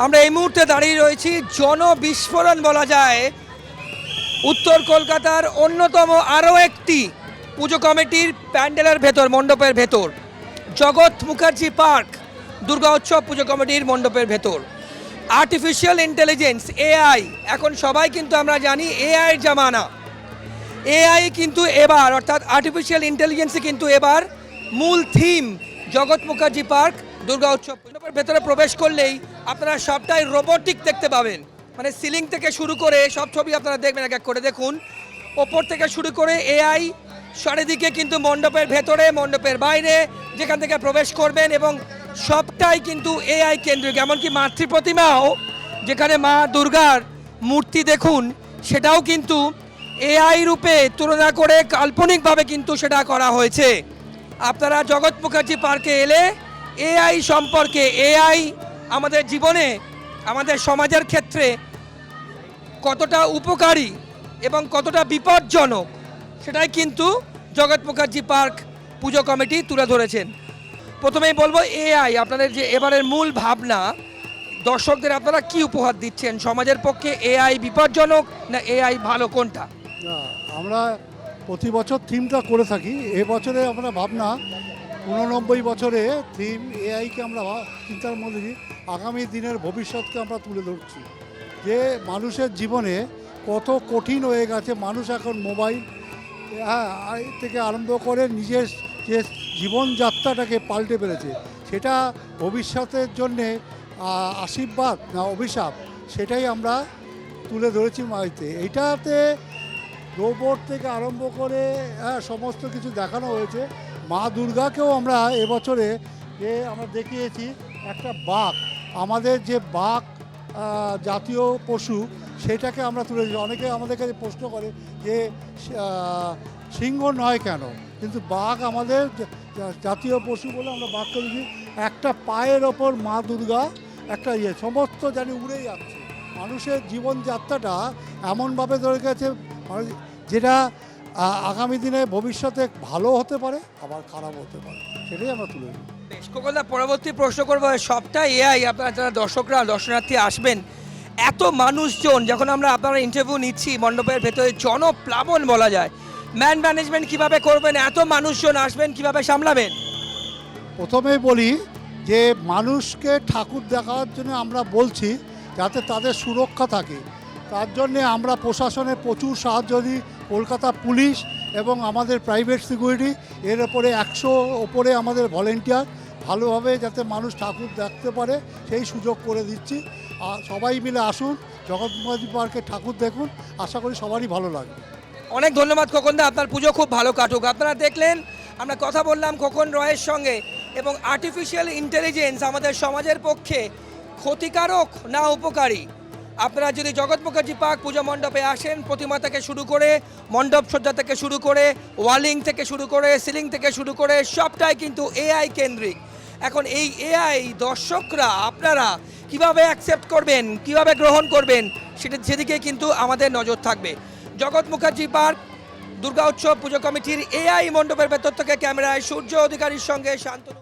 আমরা এই মুহূর্তে দাঁড়িয়ে রয়েছি জনবিস্ফোরণ বলা যায় উত্তর কলকাতার অন্যতম আরও একটি পুজো কমিটির প্যান্ডেলের ভেতর, মণ্ডপের ভেতর, জগৎ মুখার্জি পার্ক দুর্গা উৎসব পুজো কমিটির মণ্ডপের ভেতর। আর্টিফিশিয়াল ইন্টেলিজেন্স, এআই, এখন সবাই কিন্তু আমরা জানি এআইয়ের জামানা। এআই কিন্তু এবার, অর্থাৎ আর্টিফিশিয়াল ইন্টেলিজেন্সই কিন্তু এবার মূল থিম জগৎ মুখার্জি পার্ক দুর্গা উৎসব মণ্ডপের ভেতরে প্রবেশ করলেই আপনারা সবটাই রোবোটিক দেখতে পাবেন। মানে সিলিং থেকে শুরু করে সব ছবি আপনারা দেখবেন, এক এক করে দেখুন, ওপর থেকে শুরু করে এআই চারিদিকে কিন্তু মণ্ডপের ভেতরে, মণ্ডপের বাইরে যেখান থেকে প্রবেশ করবেন, এবং সবটাই কিন্তু এআই কেন্দ্রিক। এমনকি মাতৃ প্রতিমাও, যেখানে মা দুর্গার মূর্তি দেখুন, সেটাও কিন্তু এআই রূপে তুলনা করে কাল্পনিকভাবে কিন্তু সেটা করা হয়েছে। আপনারা জগৎ মুখার্জি পার্কে এলে এআই সম্পর্কে, এআই আমাদের জীবনে, আমাদের সমাজের ক্ষেত্রে কতটা উপকারী এবং কতটা বিপজ্জনক, সেটাই কিন্তু জগৎ মুখার্জি পার্ক পুজো কমিটি তুলে ধরেছেন। প্রথমেই বলবো, এআই আপনাদের যে এবারের মূল ভাবনা, দর্শকদের আপনারা কি উপহার দিচ্ছেন? সমাজের পক্ষে এআই বিপজ্জনক না এআই ভালো, কোনটা? আমরা প্রতি বছর থিমটা করে থাকি। এবছরে আমরা ভাবনা 89 বছরে থিম এআইকে আমরা চিন্তার মধ্যে দিই। আগামী দিনের ভবিষ্যৎকে আমরা তুলে ধরছি, যে মানুষের জীবনে কত কঠিন হয়ে গেছে। মানুষ এখন মোবাইল থেকে আরম্ভ করে নিজের যে জীবনযাত্রাটাকে পাল্টে ফেলেছে, সেটা ভবিষ্যতের জন্যে আশীর্বাদ না অভিশাপ, সেটাই আমরা তুলে ধরেছি মাইতে। এইটাতে রোবট থেকে আরম্ভ করে সমস্ত কিছু দেখানো হয়েছে। মা দুর্গাকেও আমরা এবছরে যে আমরা দেখিয়েছি একটা বাঘ, আমাদের যে বাঘ জাতীয় পশু, সেটাকে আমরা তুলেছি। অনেকে আমাদের কাছে প্রশ্ন করে যে সিংহ নয় কেন, কিন্তু বাঘ আমাদের জাতীয় পশু বলে আমরা বাঘ করেছি। একটা পায়ের ওপর মা দুর্গা একটা সমস্ত জানি উড়ে যাচ্ছে। মানুষের জীবনযাত্রাটা এমনভাবে ধরে গেছে যেটা আগামী দিনে ভবিষ্যতে ভালো হতে পারে, আবার খারাপ হতে পারে, সেটাই আমরা তুলে নিই। খোকনদা, পরবর্তী প্রশ্ন করবো, সবটাই এআই, আপনারা যারা দর্শকরা, দর্শনার্থী আসবেন, এত মানুষজন, যখন আমরা আপনারা ইন্টারভিউ নিচ্ছি, মণ্ডপের ভেতরে জনপ্লাবন বলা যায়, ম্যানেজমেন্ট কিভাবে করবেন? এত মানুষজন আসবেন, কিভাবে সামলাবেন? প্রথমেই বলি যে মানুষকে ঠাকুর দেখার জন্য আমরা বলছি যাতে তাদের সুরক্ষা থাকে, তার জন্যে আমরা প্রশাসনের প্রচুর সাহায্য দিই। কলকাতা পুলিশ এবং আমাদের প্রাইভেট সিকিউরিটি, এর ওপরে 100 ওপরে আমাদের ভলেন্টিয়ার, ভালোভাবে যাতে মানুষ ঠাকুর দেখতে পারে সেই সুযোগ করে দিচ্ছি। আর সবাই মিলে আসুন, জগৎ মুখার্জি পার্কে ঠাকুর দেখুন, আশা করি সবারই ভালো লাগবে। অনেক ধন্যবাদ খোকনদা, আপনার পুজো খুব ভালো কাটুক। আপনারা দেখলেন, আমরা কথা বললাম খোকন রয়ের সঙ্গে, এবং আর্টিফিশিয়াল ইন্টেলিজেন্স আমাদের সমাজের পক্ষে ক্ষতিকারক না উপকারী। আপনারা যদি জগৎ মুখার্জি পার্ক পুজো মণ্ডপে আসেন, প্রতিমা থেকে শুরু করে, মণ্ডপ সজ্জা থেকে শুরু করে, ওয়ালিং থেকে শুরু করে, সিলিং থেকে শুরু করে, সবটাই কিন্তু এআই কেন্দ্রিক। এখন এই এআই দর্শকরা, আপনারা কিভাবে অ্যাকসেপ্ট করবেন, কিভাবে গ্রহণ করবেন, সেদিকে কিন্তু আমাদের নজর থাকবে। জগৎ মুখার্জি পার্ক দুর্গা উৎসব পুজো কমিটির এআই মণ্ডপের ভেতর থেকে ক্যামেরায় সূর্য অধিকারীর সঙ্গে শান্তনু।